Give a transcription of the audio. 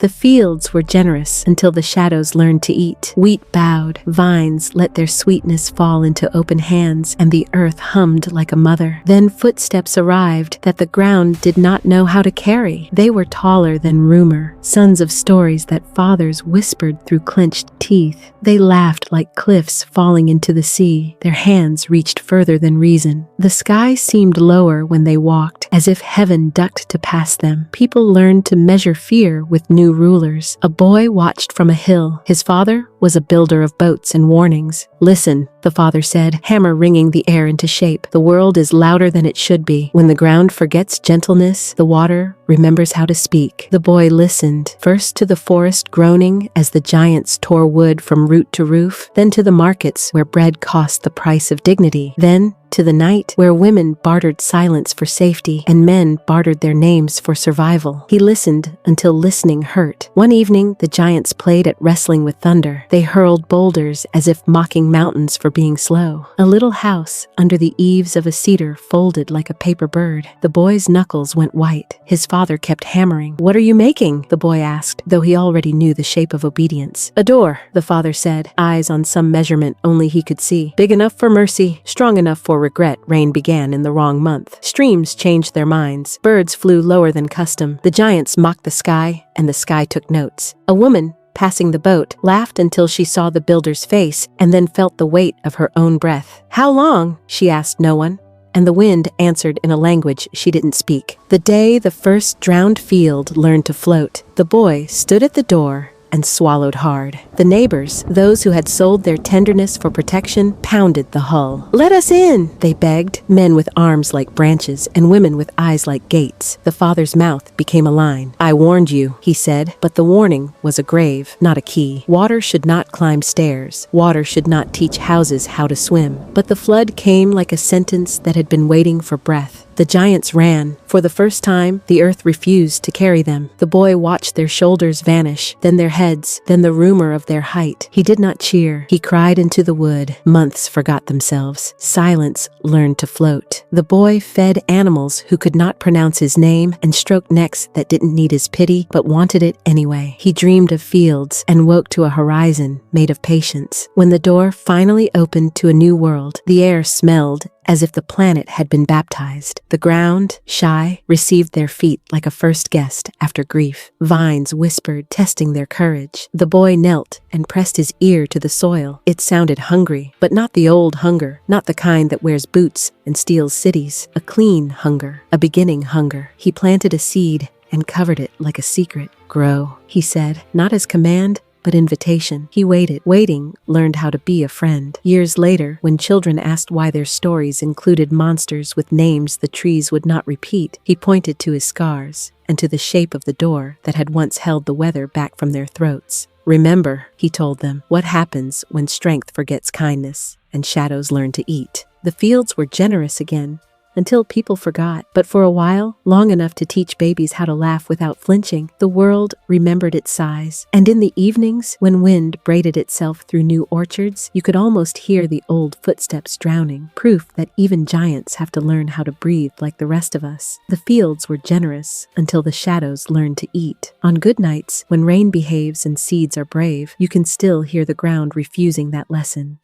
The fields were generous until the shadows learned to eat. Wheat bowed, vines let their sweetness fall into open hands, and the earth hummed like a mother. Then footsteps arrived that the ground did not know how to carry. They were taller than rumor, sons of stories that fathers whispered through clenched teeth. They laughed like cliffs falling into the sea. Their hands reached further than reason. The sky seemed lower when they walked, as if heaven ducked to pass them. People learned to measure fear with new rulers. A boy watched from a hill. His father was a builder of boats and warnings. "Listen," the father said, hammer ringing the air into shape. "The world is louder than it should be. When the ground forgets gentleness, the water remembers how to speak." The boy listened, first to the forest groaning as the giants tore wood from root to roof, then to the markets where bread cost the price of dignity, then to the night where women bartered silence for safety and men bartered their names for survival. He listened until listening hurt. One evening, the giants played at wrestling with thunder. They hurled boulders as if mocking mountains for being slow. A little house under the eaves of a cedar folded like a paper bird. The boy's knuckles went white. His father kept hammering. "What are you making?" the boy asked, though he already knew the shape of obedience. "A door," the father said, eyes on some measurement only he could see. "Big enough for mercy, strong enough for regret." Rain began in the wrong month. Streams changed their minds. Birds flew lower than custom. The giants mocked the sky, and the sky took notes. A woman passing the boat laughed until she saw the builder's face and then felt the weight of her own breath. "How long?" she asked no one, and the wind answered in a language she didn't speak. The day the first drowned field learned to float, the boy stood at the door and swallowed hard. The neighbors, those who had sold their tenderness for protection, pounded the hull. "Let us in," they begged, men with arms like branches and women with eyes like gates. The father's mouth became a line. "I warned you," he said, but the warning was a grave, not a key. Water should not climb stairs. Water should not teach houses how to swim. But the flood came like a sentence that had been waiting for breath. The giants ran. For the first time, the earth refused to carry them. The boy watched their shoulders vanish, then their heads, then the rumor of their height. He did not cheer. He cried into the wood. Months forgot themselves. Silence learned to float. The boy fed animals who could not pronounce his name and stroked necks that didn't need his pity but wanted it anyway. He dreamed of fields and woke to a horizon made of patience. When the door finally opened to a new world, the air smelled as if the planet had been baptized. The ground, shy, received their feet like a first guest after grief. Vines whispered, testing their courage. The boy knelt and pressed his ear to the soil. It sounded hungry, but not the old hunger, not the kind that wears boots and steals cities. A clean hunger, a beginning hunger. He planted a seed and covered it like a secret. "Grow," he said, not as command, but invitation. He waited. Waiting learned how to be a friend. Years later, when children asked why their stories included monsters with names the trees would not repeat, he pointed to his scars and to the shape of the door that had once held the weather back from their throats. "Remember," he told them, "what happens when strength forgets kindness and shadows learn to eat." The fields were generous again, until people forgot. But for a while, long enough to teach babies how to laugh without flinching, the world remembered its sighs. And in the evenings, when wind braided itself through new orchards, you could almost hear the old footsteps drowning, proof that even giants have to learn how to breathe like the rest of us. The fields were generous until the shadows learned to eat. On good nights, when rain behaves and seeds are brave, you can still hear the ground refusing that lesson.